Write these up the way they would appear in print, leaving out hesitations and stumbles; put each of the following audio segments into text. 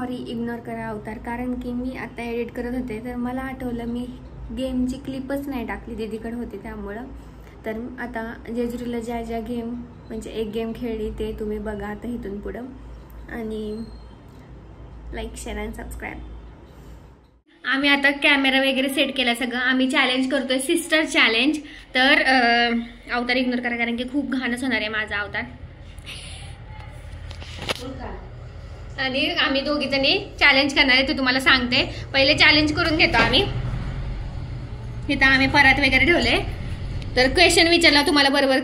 Sorry ignore करा अवतार, कारण की मी आता एडिट करत होते तर मला आठवलं मी गेमची क्लिपच नाही टाकली, दीदीकडे होती त्यामुळं. तर आता जेजुरीला ज्या ज्या गेम म्हणजे एक गेम खेळली ते तुम्ही बघा आता इथून पुढं, आणि लाईक शेअर अँड सबस्क्राईब. आम्ही आता कॅमेरा वगैरे सेट केला सगळं. आम्ही चॅलेंज करतोय सिस्टर चॅलेंज. तर अवतार इग्नोर करा कारण की खूप घाणच होणार आहे माझा अवतार. आणि आम्ही दोघी जणी चॅलेंज करणार आहे ते तुम्हाला सांगते. पहिले चॅलेंज करून घेतो आम्ही. इथं आम्ही परात वगैरे ठेवले, तर क्वेश्चन विचारला तुम्हाला बरोबर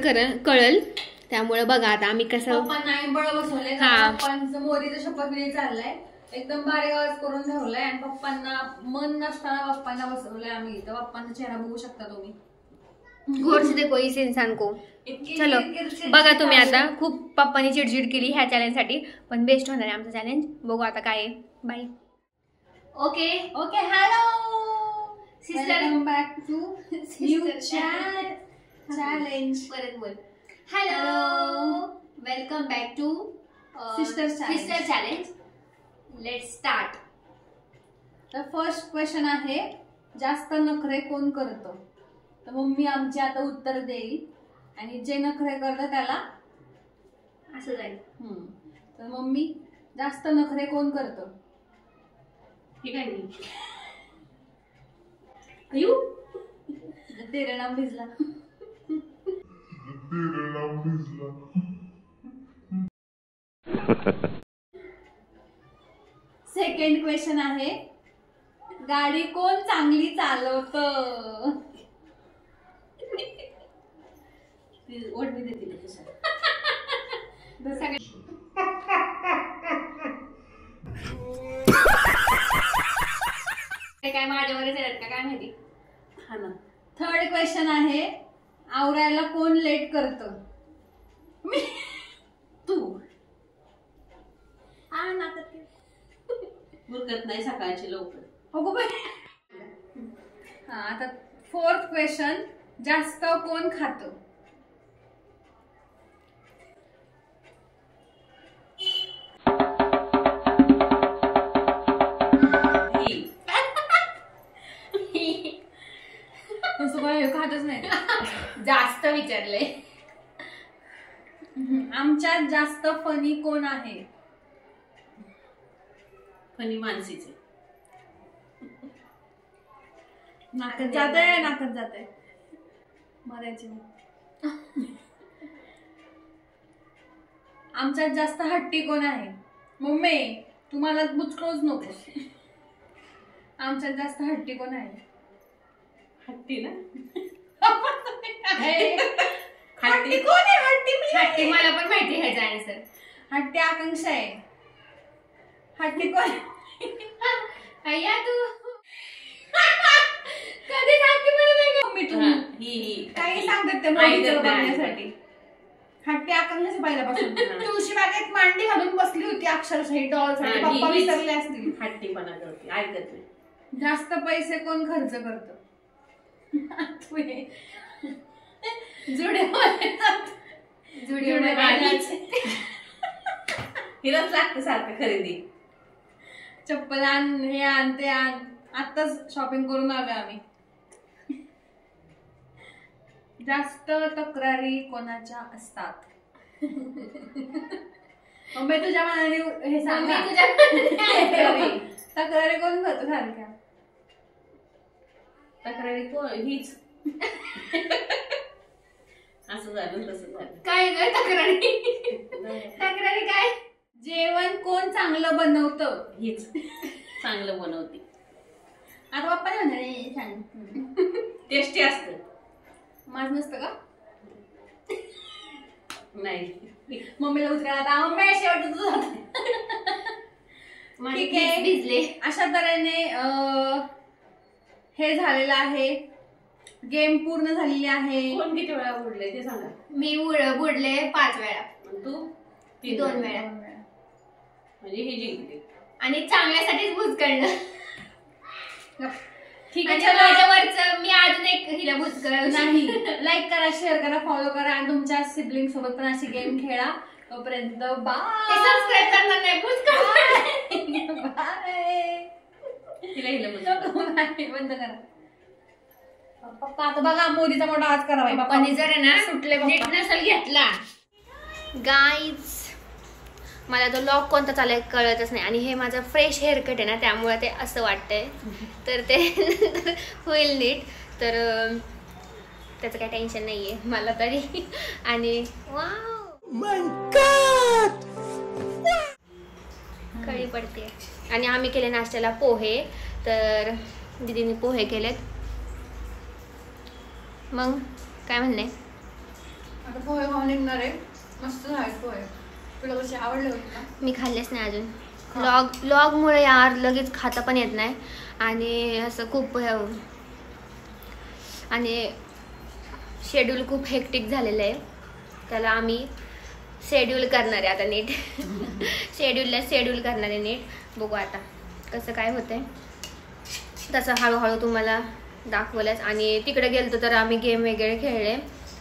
कळल. त्यामुळे बघा आता आम्ही कसं बळ बसवलंय. पप्पांचं मोदीचं शपथविधी चाललाय, एकदम बारीक आवाज करून ठेवलाय आणि पप्पांना मन नसताना पप्पांना बसवलंय आम्ही. तर पप्पांचा चेहरा बघू शकता तुम्ही. घोर से देखो इस इंसान को. चलो बघा तुम्ही आता. खूप पप्पांनी चिडचिड केली ह्या चॅलेंज साठी, पण बेस्ट होणार आहे आमचं चॅलेंज. बघू आता काय आहे. Bye. Okay okay. Hello sister, welcome back to new challenge. परत बोल. Hello welcome back to sister challenge. Let's start. तर फर्स्ट क्वेश्चन आहे, जास्त नखरे कोण करतं? तर मम्मी आमची आता उत्तर देईल आणि जे नखरे करतं त्याला असं जाईल. तर मम्मी, जास्त नखरे कोण करतं? ठीक आहे. अयू तेरे नाम भिजला. सेकंड क्वेश्चन आहे, गाडी कोण चांगली चालवतं? ओढणी देतील काय माझ्यावरच येतात का काय माहिती. हा ना. थर्ड क्वेश्चन आहे, आवरायला कोण लेट करतं? तू. हा ना. मुरकत नाही सकाळची लवकर. हो बाई. हा आता फोर्थ क्वेश्चन, जास्त कोण खातं? खातच नाही. जास्त विचारले. आमच्यात जास्त फनी कोण आहे? फनी मानसीचे. नाकत जाते मरायची. आमच्यात जास्त हट्टी कोण आहे? मम्मी तुम्हाला बुचकळूच नको. आमच्यात जास्त हट्टी कोण आहे? हट्टी ना. हट्टी कोण आहे? हट्टी मला पण माहिती आहे ह्याचा आन्सर. हट्टी आकांक्षा आहे. हट्टी कोण? अय्या तू कधी सांगते मला नाही का? मम्मी तुम्ही काही सांगतात ते मोदीचं बघण्यासाठी. हट्टी आकांक्षा पहिल्यापासून तुळशी बागेत मांडी घालून बसली होती अक्षरशः डॉल साठी. पप्पा विसरले असतील. हट्टीपणा करते, ऐकत नाही. जास्त पैसे कोण खर्च करतं? जुडिओ हिलाच लागतं सारखं खरेदी. चप्पल आण, हे आण, ते आण. आताच शॉपिंग करून आलोय आम्ही. जास्त तक्रारी कोणाच्या असतात? मम्मी तुझ्या मनाने हे सांग. तक्रारी कोण करतो सारख्या? तक्रारी कोण? हीच. असं झालं तसं झालं. काय ग तक्रारी? तक्रारी काय? जेवण कोण चांगलं बनवतं? हीच चांगलं बनवते. आता पप्पा सांग. टेस्टी असतं. माझं नसतं का? नाही. मम्मीला उतरायला आता मम्मी शेवट ठीक आहे. भिजले. अशा तऱ्हेने हे झालेलं आहे. गेम पूर्ण झालेली आहे. कोण किती वेळा बुडले ते सांगा. मी बुडले 5 वेळा. तू 2 वेळा. म्हणजे ही जिंकली. आणि चांगल्यासाठीच बुचकळलं. ठीक आहे. माझ्यावरच मी अजून एक हिला बुचकळ नाही. लाईक करा, शेअर करा, फॉलो करा आणि तुमच्या सिबलिंग सोबत पण अशी गेम खेळा. तोपर्यंत बाय. सबस्क्राईब करणार नाही बुचकळ. तिला हिला बंद करा. पप्पा आता बघा मोदीचा मोठा हात करावा. पप्पानी जर आहे ना सुटले नीट नसेल घेतला. गाईज मला तो लॉक कोणता चालाय कळतच नाही आणि हे माझं फ्रेश हेअरकट आहे ना त्यामुळे ते असं वाटतंय. तर ते नंतर होईल नीट. तर त्याचं काही टेन्शन नाही आहे मला तरी. आणि कळी पडते. आणि आम्ही केले नाश्त्याला पोहे. तर दीदीने पोहे केलेत. मग काय म्हणणे आता पोहे खाऊन निघणार आहे. मस्त झाले पोहे. तुला कसे आवडले होते का? मी खाल्लेच नाही अजून. लॉगमुळे यार लगेच खाता पण येत नाही आणि असं खूप आणि शेड्यूल खूप हेक्टिक झालेलं आहे. त्याला आम्ही शेड्यूल करणार आहे आता नीट. शेड्यूल करणार आहे नीट. बघू आता कसं काय होतंय. तसं हळूहळू तुम्हाला दाखवलंच. आणि तिकडे गेलतो तर आम्ही गेम वगैरे खेळले.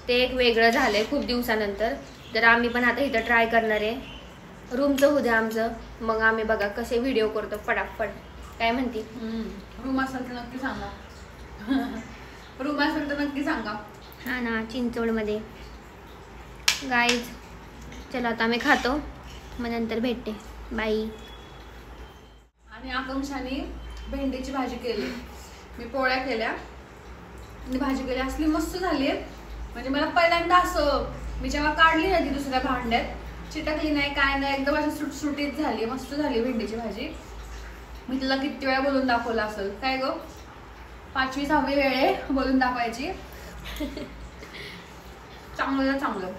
ते एक वेगळं झालं आहे खूप दिवसानंतर. तर आम्ही पण आता इथं ट्राय करणार आहे. रूमचं होऊ द्या आमचं. मग आम्ही बघा कसे व्हिडिओ करतो फटाफट. काय म्हणते? रूम असेल तर नक्की सांगा. रूम असेल तर नक्की सांगा. हा ना चिंचवडमध्ये. गाईज चला आता आम्ही खातो मग नंतर भेटते. बाई. आणि आकांक्षाने भेंडीची भाजी केली. मी पोळ्या केल्या आणि भाजी केली. असली मस्त झाली. म्हणजे मला पहिल्यांदा असं मी जेव्हा काढली ना ती दुसऱ्या भांड्यात चिटकली नाही काय नाही. एकदम अशी सुटसुटीत झाली. मस्त झाली भेंडीची भाजी. मी तुला किती वेळा बोलून दाखवलं असेल. काय गो 5वी-6वी वेळे बोलून दाखवायची. चांगलं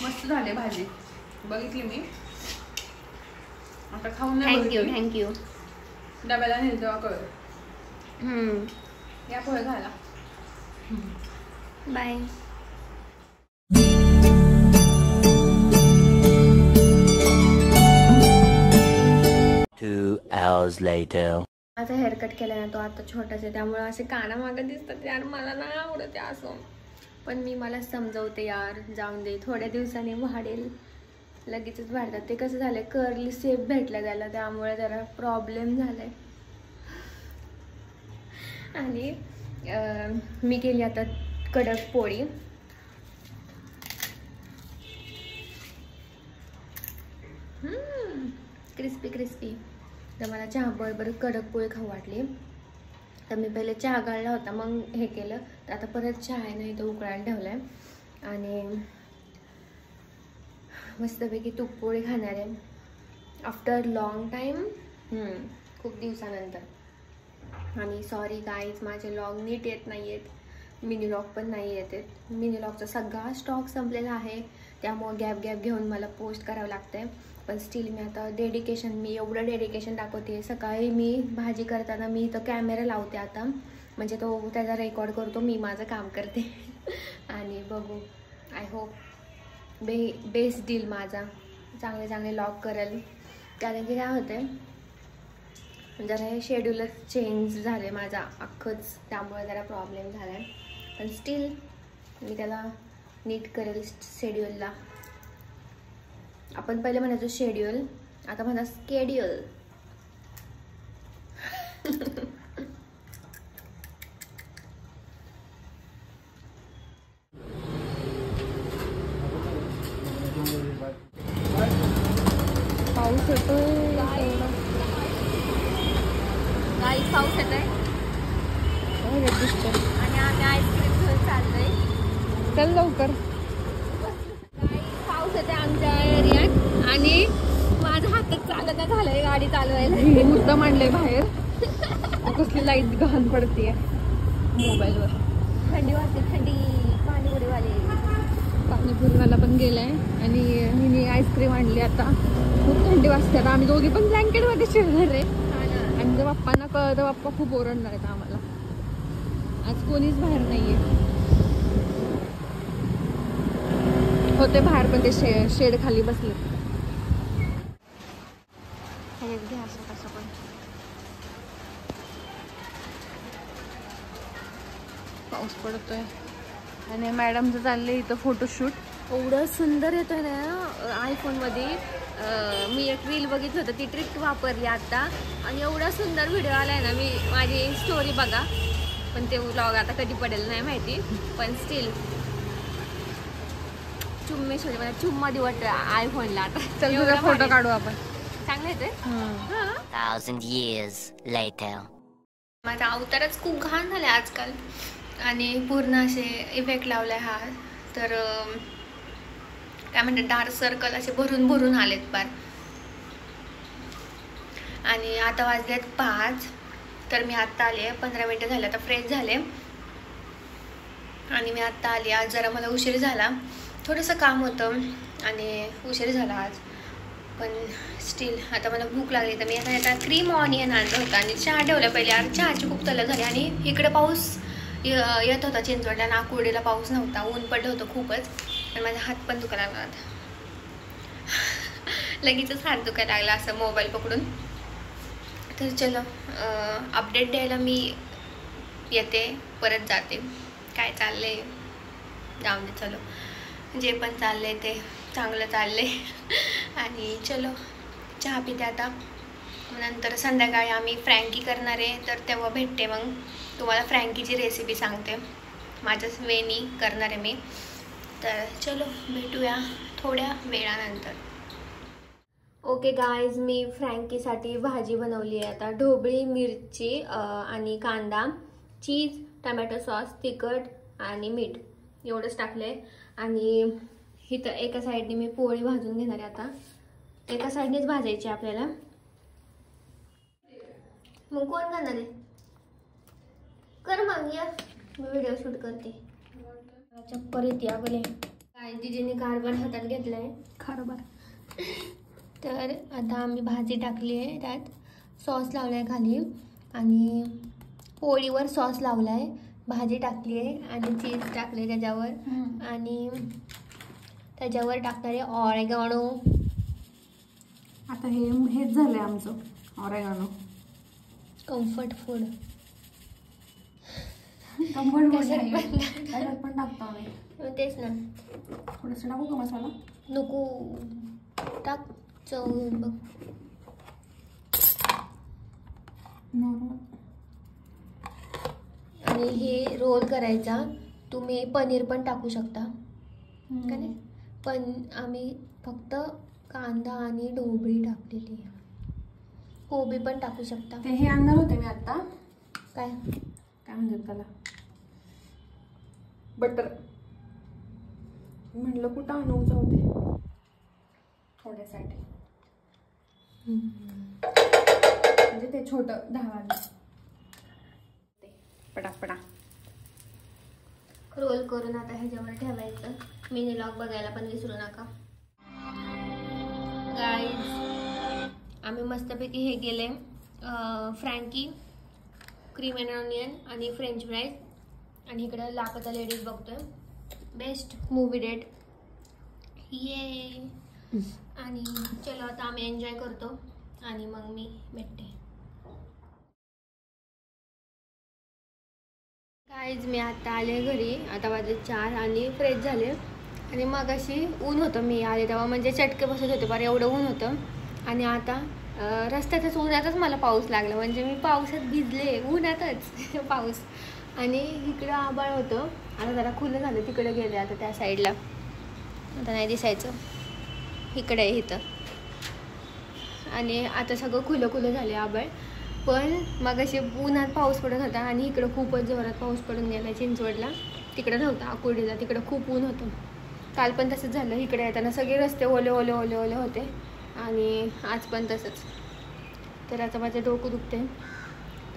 मस्त झाली भाजी. बघितली मी आता खाऊन. थँक्यू. डब्याला नेल तेव्हा कळलं. या पोहे घाला. बाय. आता हेअरकट केला ना तो आता छोटाच आहे त्यामुळे असे कानामागं दिसतात यार. मला नाही आवडत असं. पण मला समजवते यार जाऊन दे थोड्या दिवसांनी वाढेल. लगेचच वाढतात ते. कसं झालंय कर्ली सेप भेटला त्याला त्यामुळे जरा प्रॉब्लेम झालाय. आणि मी केली आता कडक पोळी. क्रिस्पी. तर मला चहा बरोबर कडक पोळी खाऊ वाटली. तर मी पहिले चहा गाळला होता मग हे केलं. तर आता परत चहा आहे ना इथं उकळायला ठेवलाय. आणि मस्तपैकी तूप पोळी खाणार आहे आफ्टर लॉंग टाईम. खूप दिवसानंतर. आणि सॉरी गाईज माझे लॉग नीट येत नाही आहेत. मिनी लॉग पण नाही येत आहेत. मिनी लॉगचा सगळा स्टॉक संपलेला आहे त्यामुळे गॅप घेऊन मला पोस्ट करावं लागतंय. पण स्टील मी आता मी एवढं डेडिकेशन दाखवते. सकाळी मी भाजी करताना मी इथं कॅमेरा लावते आता. म्हणजे तो त्याचा रेकॉर्ड करतो. मी माझं काम करते. आणि बघू आय होप बेस्ट डील माझा. चांगले लॉग करेल. कारण की काय होतं जरा हे शेड्यूलच चेंज झाले माझा अख्खंच. त्यामुळे जरा प्रॉब्लेम झाला आहे. पण स्टील मी त्याला नीट करेल शेड्यूलला. आपण पहिले म्हणायचो शेड्यूल आता म्हणा स्केड्यूल. पाऊस येतोय. पाऊस येतोय आणि आम्ही आईस्क्रीम घेऊन चाललोय. चल लवकर. पाऊस येते आमच्या एरियात आणि माझा हातच चालत झालंय गाडी चालवायला. मुद्दाम आणलंय बाहेर. कसली लाईट घाण पडते मोबाईलवर. थंडी वाजते. पाणीपुरीवाला पण गेलाय आणि मी आईस्क्रीम आणली. आता खूप थंडी वाजते. आता आम्ही दोघी पण ब्लँकेट मध्ये शिरणार आहे. आणि जर बाप्पांना कळतं बाप्पा खूप ओरडणार आहेत आम्हाला. आज कोणीच बाहेर नाहीये. होते बाहेर पण ते शेड खाली बसले. पाऊस पडतोय आणि मॅडमचं चाललंय इथं फोटोशूट. एवढं सुंदर येतोय ना आयफोन मध्ये. मी एक रील बघितलं होतं, ती ट्रिक वापरली आता आणि एवढा सुंदर व्हिडिओ आला आहे ना. मी माझी स्टोरी बघा, पण ते व्लॉग आता कधी पडेल नाही माहिती, पण स्टील चुम्मे सोडले मला चुम्मा देऊ वाटतं आयफोनला. आता चल तुझा फोटो काढू आपण. चांगलं येते. 1,000 years later. माझा अवतारच खूप घाण झाले आजकाल आणि पूर्ण असे इफेक्ट लावलाय हा. तर काय म्हणते डार्क सर्कल असे भरून भरून आलेत पार. आणि आता वाजलेत 5. तर मी आत्ता आले, 15 मिनटं झाले आता फ्रेश झाले आणि मी आत्ता आली. आज जरा मला उशीर झाला, थोडंसं काम होतं आणि उशीर झाला आज. पण स्टील आता मला भूक लागली तर मी आता क्रीम ऑनियन आणलं होतं आणि चहा ठेवला पहिले. आज चहाची खूप तलब झाली आणि इकडे पाऊस येत होता चिंचवडला. नागपुर्डीला पाऊस नव्हता, ऊन पडलं होतं खूपच आणि माझा हात पण दुखायला लागला आता. लगेचच हात दुखायला लागला असं मोबाईल पकडून. तर चलो अपडेट द्यायला मी येते, परत जाते. काय चाललंय जाऊन दे, चलो जे पण चाललंय ते चांगलं चाललंय. आणि चलो चहा पिते आता. नंतर संध्याकाळी आम्ही फ्रँकी करणार आहे, तर तेव्हा भेटते. मग तुम्हाला फ्रँकीची रेसिपी सांगते, माझ्याच वेनी करणार आहे मी. तर चलो भेटूया थोड्या वेळानंतर. ओके गाईज, मी फ्रँकीसाठी भाजी बनवली आहे आता. ढोबळी मिरची आणि कांदा, चीज, टमॅटो सॉस, तिखट आणि मीठ एवढंच टाकलं आहे. आणि इथं एका साईडने मी पोळी भाजून घेणार आहे आता. एका साईडनेच भाजायची आपल्याला. मग कोण करणार आहे? कर मग, या मी व्हिडिओ शूट करते. चक्कर येते अगले. काय जिजीने कारभार हातात घेतलाय, कारभार. तर आता आम्ही भाजी टाकली आहे, त्यात सॉस लावला आहे खाली आणि पोळीवर सॉस लावला आहे, भाजी टाकली आहे आणि चीज टाकले त्याच्यावर आणि त्याच्यावर टाकणार आहे ऑरेगानो. आता हेच झालंय आमचं ऑरेगानो. Comfort food. त्याच्यात पण टाकतो आम्ही. तेच ना. थोडंसं टाकू का मसाला? नको, टाक, चव बघ. आणि हे रोल करायचा. तुम्ही पनीर पण टाकू शकता का नाही, पण आम्ही फक्त कांदा आणि ढोबळी टाकलेली. कोबी पण टाकू शकता. ते हे आणणार होते मी आता. काय म्हणतात त्याला, बटर. म्हटलं कुठं आणू, जाऊ दे थोड्यासाठी. म्हणजे ते छोटं 10 वाला पटापटा रोल करून आता ह्याच्यावर ठेवायचं. मिनी व्लॉग बघायला पण विसरू नका गाईज. आम्ही मस्तपैकी हे गेले फ्रँकी, क्रीम अँड ऑनियन आणि फ्रेंच फ्राईज. आणि इकडे लाखोचा लेडीज बघतोय. बेस्ट मूवी डेट ये. आणि चलो आता आम्ही एन्जॉय करतो आणि मग मी भेटते. गाईज मी आता आले घरी, आता वाजले 4 आणि फ्रेश झाले. आणि मग अशी ऊन होतं, मी आले तेव्हा म्हणजे चटके बसत होते बरं, एवढं ऊन होतं. आणि आता रस्त्यातच उन्हातच मला पाऊस लागला, म्हणजे मी पावसात भिजले उन्हातच पाऊस. आणि इकडं आभाळ होतं, आता जरा खुलं झालं. तिकडे गेले आता त्या साईडला, आता नाही दिसायचं. इकडे आहे इथं. आणि आता सगळं खुलं खुलं झाले आभाळ. पण मग असे उन्हात पाऊस पडत होता आणि इकडं खूपच जोरात पाऊस पडून गेला. चिंचवडला तिकडं नव्हता, आकुर्डीला तिकडं खूप ऊन होतं. काल पण तसंच झालं. इकडे येताना सगळे रस्ते ओले ओले ओले ओले होते आणि आज पण तसंच. तर आता माझं डोकं दुखते,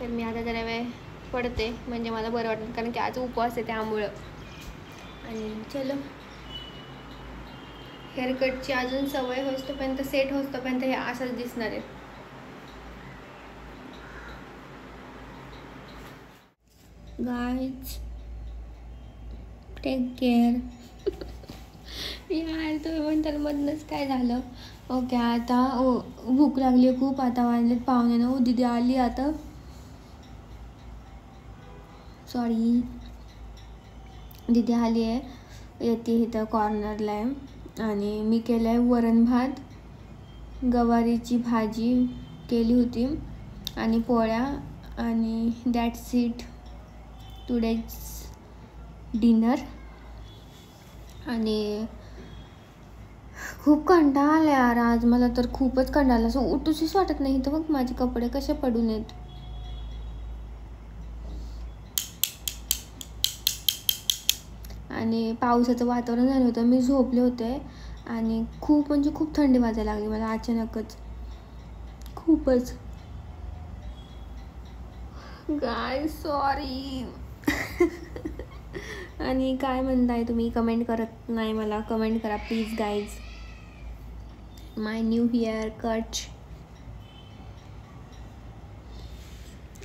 तर मी आता जरा वेळ पडते, म्हणजे मला बरं वाटतं, कारण की आज उपवास आहे त्यामुळं. आणि चलो हेअरकटची अजून सवय होतोपर्यंत, सेट होतोपर्यंत हे असंच दिसणार आहे. Guys take care. यार तुम्ही म्हणताल मधनंच काय झालं. ओके आता भूक लागली खूप. आता वाजलेत 8:45. दीदी आली आता, सॉरी दीदी आली आहे, येते इथं कॉर्नरला आहे. आणि मी केलं आहे वरण भात गवारीची भाजी केली होती आणि पोळ्या, आणि दॅट्स इट टुडेज डिनर. आणि खूप कंटाळा आला यार आज मला, तर खूपच कंटाळा, असं उठूशीच वाटत नाही. तर मग माझे कपडे कसे पडून आहेत. आणि पावसाचं वातावरण झालं होतं, मी झोपले होते आणि खूप म्हणजे खूप थंडी वाजायला लागली मला अचानकच, खूपच. गाय सॉरी. आणि काय म्हणताय तुम्ही, कमेंट करत नाही मला, कमेंट करा please guys. My new hair cut.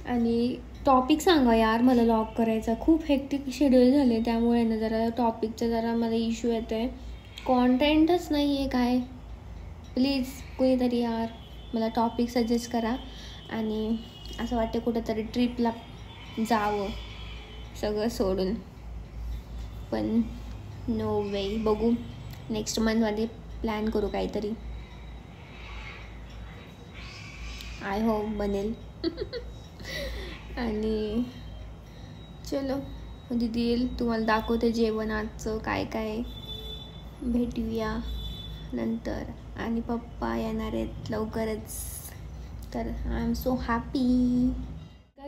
आणि टॉपिक सांगा यार मला लॉग करायचा, खूप हेक्टिक शेड्यूल झाले त्यामुळे ना जरा टॉपिकचा जरा मला इश्यू येतो आहे. कॉन्टेंटच नाही आहे काय. प्लीज कोणीतरी यार मला टॉपिक सजेस्ट करा. आणि असं वाटतं कुठंतरी ट्रिपला जावं सगळं सोडून, पण नो वे. बघू नेक्स्ट मंथमध्ये प्लॅन करू काहीतरी. आय होप बनेल. आणि चलो दीदी येईल, तुम्हाला दाखवते जेवण आजचं काय काय. भेटूया नंतर. आणि पप्पा येणार आहेत लवकरच, तर आय एम सो हॅपी.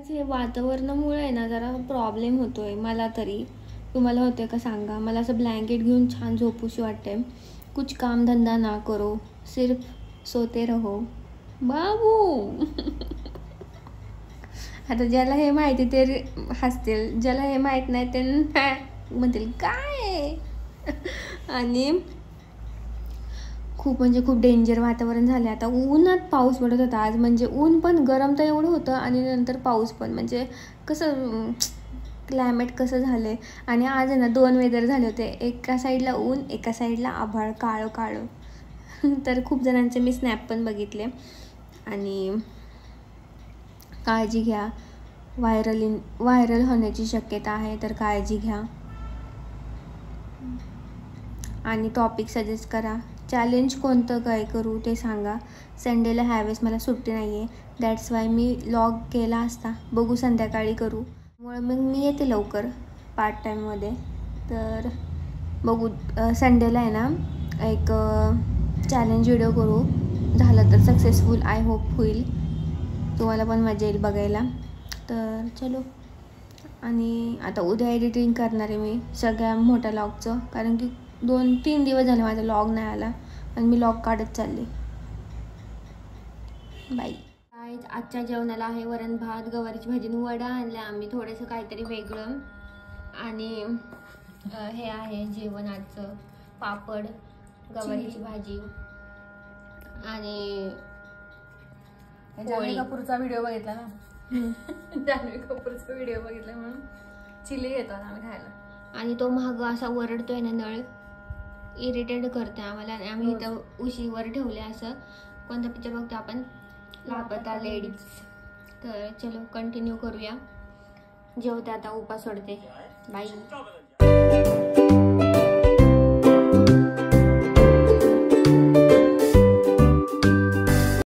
हे वातावरणामुळे आहे ना जरा प्रॉब्लेम होतो आहे मला तरी. तुम्हाला होते का सांगा. मला असं ब्लँकेट घेऊन छान झोपूशी वाटते. कुछ काम धंदा ना करो, सिर्फ सोते रहो बाबू. आता ज्याला हे माहिती ते हसतील, ज्याला हे माहीत नाही ते म्हणतील काय. आणि खूप म्हणजे खूप डेंजर वातावरण झालं आता. ऊनात पाऊस पडत होता आज, म्हणजे ऊन पण गरम तर एवढं होतं आणि नंतर पाऊस पण, म्हणजे कसं क्लायमेट कसं झालं आहे. आणि आज आहे ना 2 वेदर झाले होते, एका साईडला ऊन एका साईडला आभाळ काळं काळं. तर खूप जणांचे मी स्नॅप पण बघितले. आणि काळजी घ्या, व्हायरल होण्याची शक्यता आहे, तर काळजी घ्या. आणि टॉपिक सजेस्ट करा. चॅलेंज कोणतं काय करू ते सांगा. संडेला ह्यावेळेस मला सुट्टी नाही आहे, दॅट्स वाय मी लॉग केला असता. बघू संध्याकाळी करू, त्यामुळे मग मी येते लवकर पार्ट टाईममध्ये. तर बघू संडेला आहे ना एक चॅलेंज व्हिडिओ करू, झालं तर सक्सेसफुल आय होप होईल, तुम्हाला पण मजा येईल बघायला. तर चलो. आणि आता उद्या एडिटिंग करणार आहे मी सगळ्या मोठ्या लॉगचं, कारण की 2-3 दिवस झाले माझा लॉग नाही आला आणि मी लॉग काढत चालले. बाय. आजच्या जेवणाला आहे वरण भात, गवारीची भाजी, वडा आणल्या आम्ही, थोडंसं काहीतरी वेगळं. आणि हे आहे जेवण आजचं, पापड, गवारीची भाजी आणि जान्हवी कपूरचा व्हिडिओ बघितला ना. जान्हवी कपूरचा व्हिडिओ बघितला म्हणून चिली घेतो आम्ही खायला. आणि तो महाग असा वरडतोय ना नळ, इरिटेट करते आम्हाला. आणि आम्ही इथं उशीवर ठेवले. असं कोणता पिक्चर बघतो आपण, लापता लेडीज. तर चलो कंटिन्यू करूया. जेवते आता, उपास सोडते. बाय.